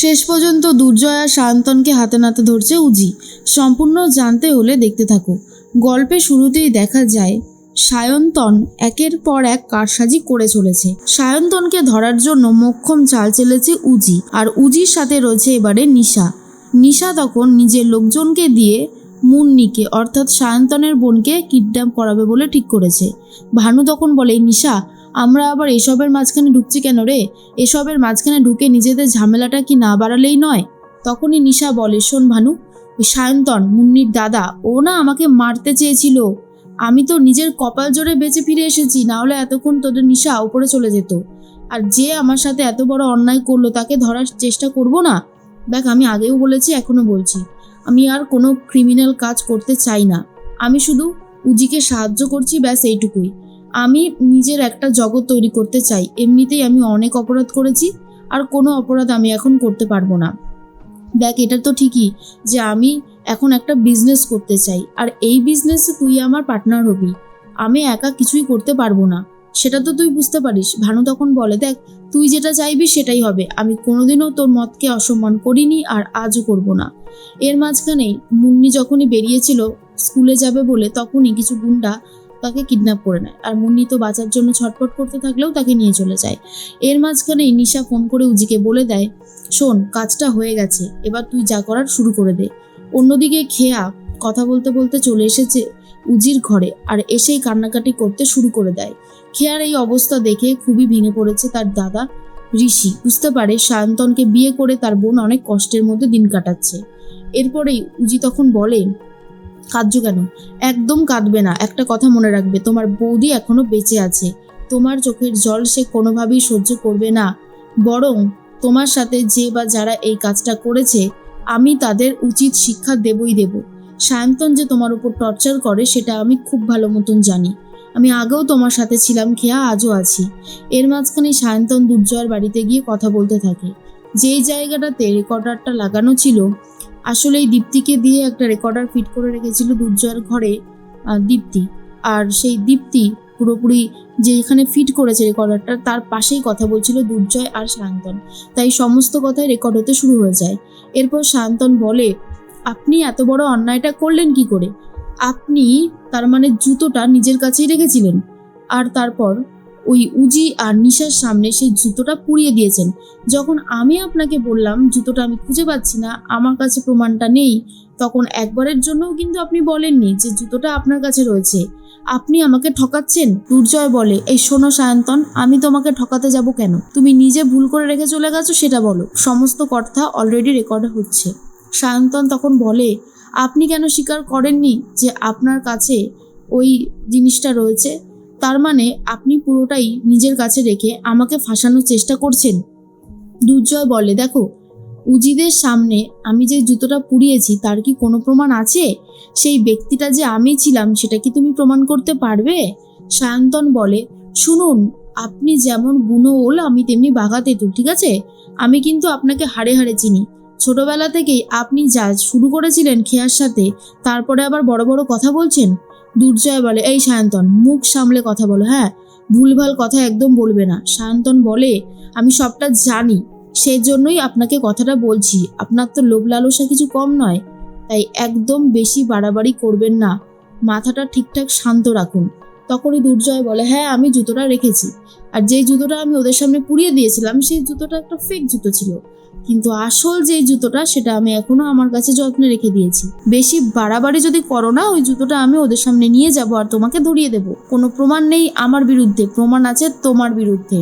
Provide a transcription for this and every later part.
শেষ পর্যন্ত দুর্জয় আর সায়ন্তনকে হাতে নাতে ধরছে উজি। সম্পূর্ণ জানতে হলে দেখতে থাকো। গল্পে শুরুতেই দেখা যায় সায়ন্তন একের পর এক কারসাজি করে চলেছে। সায়ন্তনকে ধরার জন্য মোক্ষম চাল চেলেছে উজি, আর উজির সাথে রয়েছে এবারে নিশা। নিশা তখন নিজের লোকজনকে দিয়ে মুন্নিকে অর্থাৎ সায়ন্তনের বোনকে কিডন্যাপ করাবে বলে ঠিক করেছে। ভানু তখন বলে, নিশা আমরা আবার এসবের মাঝখানে ঢুকছি কেন রে? এসবের মাঝখানে ঢুকে নিজেদের ঝামেলাটা কি না বাড়ালেই নয়? তখনই নিশা বলে, শোন ভানু, ওই সায়ন্তন মুন্নির দাদা, ও না আমাকে মারতে চেয়েছিল। আমি তো নিজের কপাল জোরে বেঁচে ফিরে এসেছি, না হলে এতক্ষণ তোদের নিশা উপরে চলে যেত। আর যে আমার সাথে এত বড় অন্যায় করলো তাকে ধরার চেষ্টা করব না? দেখ, আমি আগেও বলেছি, এখনো বলছি, আমি আর কোনো ক্রিমিনাল কাজ করতে চাই না। আমি শুধু উজিকে সাহায্য করছি, ব্যাস এইটুকুই। আমি নিজের একটা জগৎ তৈরি করতে চাই। এমনিতেই আমি অনেক অপরাধ করেছি, আর কোনো অপরাধ আমি এখন করতে পারবো না। দেখ, এটা তো ঠিকই যে আমি এখন একটা বিজনেস করতে চাই, আর এই বিজনেসে তুই আমার পার্টনার হবি। আমি একা কিছুই করতে পারবো না, সেটা তো তুই বুঝতে পারিস। ভানু তখন বলে, দেখ তুই যেটা চাইবি সেটাই হবে। আমি কোনোদিনও তোর মতকে অসম্মান করিনি, আর আজও করব না। এর মাঝখানেই মুন্নি যখনই বেরিয়েছিল স্কুলে যাবে বলে, তখনই কিছু গুন্ডা তাকে কিডন্যাপ করে নেয়, আর মুন্নি তো বাঁচার জন্য ছটফট করতে থাকলেও তাকে নিয়ে চলে যায়। এর মাঝখানেই নিশা ফোন করে উজিকে বলে দেয়, শোন, কাজটা হয়ে গেছে, এবার তুই যা করার শুরু করে দে। অন্যদিকে খেয়া কথা বলতে বলতে চলে এসেছে উজির ঘরে, আর এসেই কান্নাকাটি করতে শুরু করে দেয়। খেয়ার এই অবস্থা দেখে খুবই ভেঙে পড়েছে তার দাদা ঋষি। বুঝতে পারে সায়ন্তনকে বিয়ে করে তার বোন অনেক কষ্টের মধ্যে দিন কাটাচ্ছে। এরপরেই উজি তখন বলে, কাঁদছো কেন? একদম কাঁদবে না। একটা কথা মনে রাখবে, তোমার বৌদি এখনো বেঁচে আছে। তোমার চোখের জল সে কোনোভাবেই সহ্য করবে না। বরং তোমার সাথে যে বা যারা এই কাজটা করেছে, আমি তাদের উচিত শিক্ষা দেবই দেব। সায়ন্তন যে তোমার উপর টর্চার করে সেটা আমি খুব ভালো মতন জানি। আমি আগেও তোমার সাথে ছিলাম খেয়া, আজও আছি। এর মাঝখানে সায়ন্তন দুর্জয়ের বাড়িতে গিয়ে কথা বলতে থাকে। যেই জায়গাটাতে রেকর্ডারটা লাগানো ছিল, আসলে এই দীপ্তিকে দিয়ে একটা রেকর্ডার ফিট করে রেখেছিল দুর্জয়ের ঘরে দীপ্তি। আর সেই দীপ্তি পুরোপুরি যেখানে ফিট করেছে রেকর্ডারটা, তার পাশেই কথা বলছিল দুর্জয় আর সায়ন্তন। তাই সমস্ত কথাই রেকর্ড হতে শুরু হয়ে যায়। এরপর সায়ন্তন বলে, আপনি এত বড় অন্যায়টা করলেন কি করে? আপনি তার মানে জুতোটা নিজের কাছেই রেখেছিলেন, আর তারপর ওই উজি আর নিশার সামনে সেই জুতোটা পুড়িয়ে দিয়েছেন। যখন আমি আপনাকে বললাম জুতোটা আমি খুঁজে পাচ্ছি না, আমার কাছে প্রমাণটা নেই, তখন একবারের জন্যও কিন্তু আপনি বলেননি যে জুতোটা আপনার কাছে রয়েছে। আপনি আমাকে ঠকাচ্ছেন। দুর্জয় বলে, এই শোনো সায়ন্তন, আমি তোমাকে ঠকাতে যাব কেন? তুমি নিজে ভুল করে রেখে চলে গেছো সেটা বলো। সমস্ত কথা অলরেডি রেকর্ড হচ্ছে। সায়ন্তন তখন বলে, আপনি কেন স্বীকার করেননি যে আপনার কাছে ওই জিনিসটা রয়েছে? তার মানে আপনি পুরোটাই নিজের কাছে রেখে আমাকে ফাঁসানোর চেষ্টা করছেন। দুর্জয় বলে, দেখো, উজিদের সামনে আমি যে জুতোটা পুড়িয়েছি তার কি কোনো প্রমাণ আছে? সেই ব্যক্তিটা যে আমি ছিলাম সেটা কি তুমি প্রমাণ করতে পারবে? সায়ন্তন বলে, শুনুন, আপনি যেমন বুনো ওল আমি তেমনি বাঘা তেঁতুল, ঠিক আছে? আমি কিন্তু আপনাকে হাড়ে হাড়ে চিনি। ছোটবেলা থেকেই আপনি যা শুরু করেছিলেন খেয়ার সাথে, তারপরে আবার বড় বড় কথা বলছেন। দুর্জয় বলে, এই সায়ন্তন, মুখ সামলে কথা বলো, হ্যাঁ, ভুলভাল কথা একদম বলবে না। সায়ন্তন বলে, আমি সবটা জানি, সেই জন্যই আপনাকে কথাটা বলছি। আপনার তো লোভ লালসা কিছু কম নয়, তাই একদম বেশি বাড়াবাড়ি করবেন না, মাথাটা ঠিকঠাক শান্ত রাখুন। তখনই দুর্জয় বলে, হ্যাঁ, আমি জুতোটা রেখেছি, আর যেই জুতোটা আমি ওদের সামনে পুড়িয়ে দিয়েছিলাম সেই জুতোটা একটা ফেক জুতো ছিল, কিন্তু আসল যেই জুতোটা সেটা আমি এখনো আমার কাছে যত্নে রেখে দিয়েছি। বেশি বাড়াবাড়ি যদি করো না, ওই জুতোটা আমি ওদের সামনে নিয়ে যাব আর তোমাকে ধরিয়ে দেব। কোনো প্রমাণ নেই আমার বিরুদ্ধে, প্রমাণ আছে তোমার বিরুদ্ধে।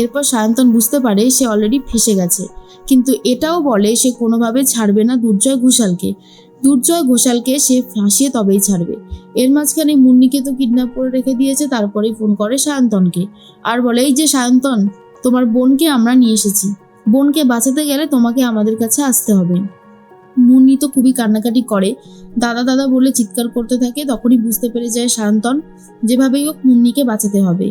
এরপর সায়ন্তন বুঝতে পারে সে অলরেডি ফেসে গেছে, কিন্তু এটাও বলে সে কোনোভাবে ছাড়বে না দুর্জয় ঘোষালকে। দুর্জয় ঘোষালকে সে ফাঁসিয়ে তবেই ছাড়বে। এর মাঝখানে মুন্নিকে তো কিডন্যাপ করে রেখে দিয়েছে, তারপরেই ফোন করে সায়ন্তনকে আর বলে, এই যে সায়ন্তন, তোমার বোনকে আমরা নিয়ে এসেছি, বোনকে বাঁচাতে গেলে তোমাকে আমাদের কাছে আসতে হবে। মুন্নি তো খুবই কান্নাকাটি করে, দাদা দাদা বলে চিৎকার করতে থাকে। তখনই বুঝতে পেরে যায় সায়ন্তন, যেভাবেই হোক মুন্নিকে বাঁচাতে হবে।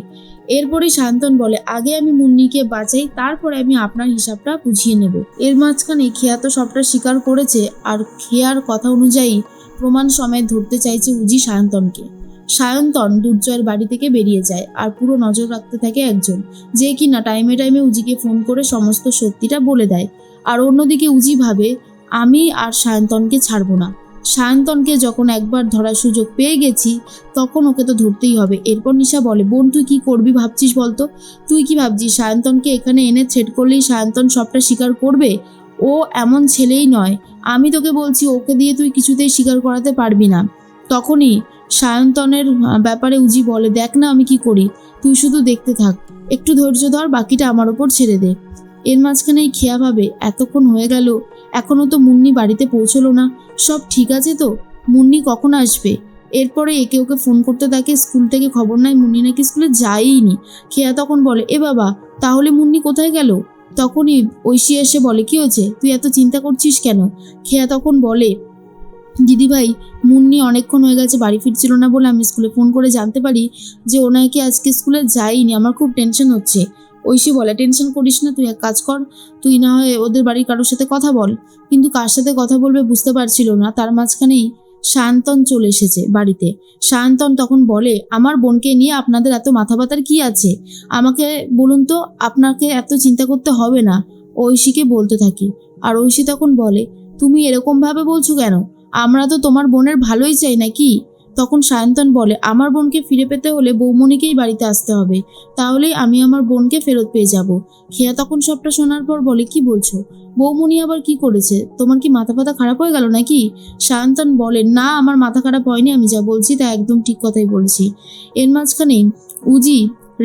এরপরেই সায়ন্তন বলে, আগে আমি মুন্নিকে বাঁচাই, তারপরে আমি আপনার হিসাবটা বুঝিয়ে নেব। এর মাঝখানে খেয়া তো সবটা স্বীকার করেছে, আর খেয়ার কথা অনুযায়ী প্রমাণ সমেত ধরতে চাইছে উজি সায়ন্তনকে। সায়ন্তন দুর্জয়ের বাড়ি থেকে বেরিয়ে যায় আর পুরো নজর রাখতে থাকে একজন, যে কিনা টাইমে টাইমে উজিকে ফোন করে সমস্ত সত্যিটা বলে দেয়। আর অন্যদিকে উজি ভাবে, আমি আর সায়ন্তনকে ছাড়বো না। সায়ন্তনকে যখন একবার ধরার সুযোগ পেয়ে গেছি তখন ওকে তো ধরতেই হবে। এরপর নিশা বলে, বোন তুই কি করবি ভাবছিস বলতো? তুই কি ভাবছিস সায়ন্তনকে এখানে এনে থ্রেট করলেই সায়ন্তন সবটা স্বীকার করবে? ও এমন ছেলেই নয়। আমি তোকে বলছি, ওকে দিয়ে তুই কিছুতেই স্বীকার করাতে পারবি না। তখনই সায়ন্তনের ব্যাপারে উজি বলে, দেখ না আমি কি করি, তুই শুধু দেখতে থাক, একটু ধৈর্য ধর, বাকিটা আমার ওপর ছেড়ে দে। এর মাঝখানেই খেয়া ভাবে, এতক্ষণ হয়ে গেল এখনো তো মুন্নি বাড়িতে পৌঁছলো না, সব ঠিক আছে তো? মুন্নি কখন আসবে? এরপরে একে ওকে ফোন করতে থাকে, স্কুল থেকে খবর নাই মুন্নি নাকি স্কুলে যায়ইনি। খেয়া তখন বলে, এ বাবা, তাহলে মুন্নি কোথায় গেল? তখনই ঐশী এসে বলে, কি হয়েছে, তুই এত চিন্তা করছিস কেন? খেয়া তখন বলে, দিদিভাই, মুন্নি অনেকক্ষণ হয়ে গেছে বাড়ি ফিরছিল না বলে আমি স্কুলে ফোন করে জানতে পারি যে ও নাকি আজকে স্কুলে যায়নি। আমার খুব টেনশন হচ্ছে। ঐশী বলে, টেনশন করিস না, তুই এক কাজ কর, তুই না হয় ওদের বাড়ির কারোর সাথে কথা বল। কিন্তু কার সাথে কথা বলবে বুঝতে পারছিল না। তার মাঝখানেই সায়ন্তন চলে এসেছে বাড়িতে। সায়ন্তন তখন বলে, আমার বোনকে নিয়ে আপনাদের এত মাথা ব্যথার কি আছে? আমাকে বলুন তো, আপনাকে এত চিন্তা করতে হবে না। ঐশীকে বলতে থাকি। আর ঐশী তখন বলে, তুমি এরকমভাবে বলছো কেন? আমরা তো তোমার বোনের ভালোই চাই নাকি? তখন সায়ন্তন বলে, আমার বোনকে ফিরে পেতে হলে বৌমনিকেই বাড়িতে আসতে হবে, তাহলেই আমি আমার বোনকে ফেরত পেয়ে যাব। খেয়া তখন সবটা শোনার পর বলে, কি বলছো? বৌমনি আবার কি করেছে? তোমার কি মাথা ফাথা খারাপ হয়ে গেল নাকি? সায়ন্তন বলে, না আমার মাথা খারাপ হয়নি, আমি যা বলছি তা একদম ঠিক কথাই বলছি। এর মাঝখানেই উজি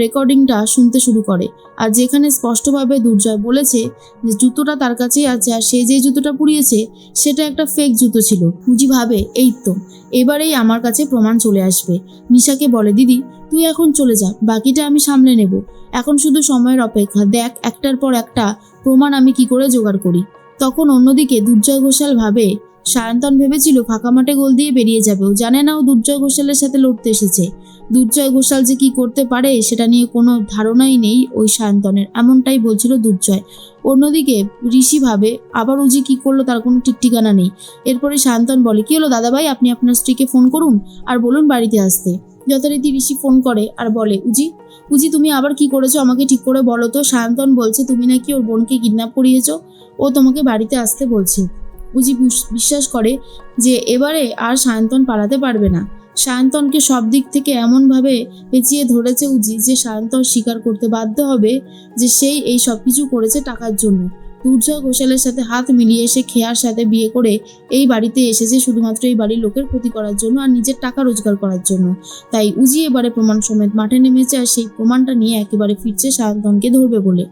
রেকর্ডিংটা শুনতে শুরু করে, আর যেখানে স্পষ্টভাবে দুর্জয় বলেছে যে জুতোটা তার কাছেই আছে আর সে যে জুতোটা পুড়িয়েছে সেটা একটা ফেক জুতো ছিল। উজি ভাবে, এই তো এবারেই আমার কাছে প্রমাণ চলে আসবে। নিশাকে বলে, দিদি তুই এখন চলে যা, বাকিটা আমি সামলে নেব, এখন শুধু সময়ের অপেক্ষা, দেখ একটার পর একটা প্রমাণ আমি কি করে জোগাড় করি। তখন অন্যদিকে দুর্জয় ঘোষাল ভাবে, সায়ন্তন ভেবেছিল ফাঁকা মাঠে গোল দিয়ে বেরিয়ে যাবে, ও জানে না ও দুর্জয় ঘোষালের সাথে লড়তে এসেছে। দুর্জয় ঘোষাল যে কি করতে পারে সেটা নিয়ে কোনো ধারণাই নেই ওই সায়ন্তনের, এমনটাই বলছিল দুর্জয়। অন্যদিকে ঋষি ভাবে, আবার উজি কি করলো তার কোনো ঠিক ঠিকানা নেই। এরপরে সায়ন্তন বলে, কি হলো দাদাভাই, আপনি আপনার স্ত্রীকে ফোন করুন আর বলুন বাড়িতে আসতে। যথারীতি ঋষি ফোন করে আর বলে, উজি উজি তুমি আবার কি করেছো আমাকে ঠিক করে বলো তো। সায়ন্তন বলছে তুমি নাকি ওর বোনকে কিডন্যাপ করিয়েছো, ও তোমাকে বাড়িতে আসতে বলছে। উজি বিশ্বাস করে যে এবারে আর সায়ন্তন পালাতে পারবে না। সায়ন্তনকে সব দিক থেকে এমনভাবে পেঁচিয়ে ধরেছে উজি যে সায়ন্তন স্বীকার করতে বাধ্য হবে যে সেই এই সব কিছু করেছে টাকার জন্য। দুর্জয় ঘোষালের সাথে হাত মিলিয়ে সে খেয়ার সাথে বিয়ে করে এই বাড়িতে এসেছে শুধুমাত্র এই বাড়ির লোকের ক্ষতি করার জন্য আর নিজের টাকা রোজগার করার জন্য। তাই উজি এবারে প্রমাণ সমেত মাঠে নেমেছে আর সেই প্রমাণটা নিয়ে একেবারে ফিরছে সায়ন্তনকে ধরবে বলে।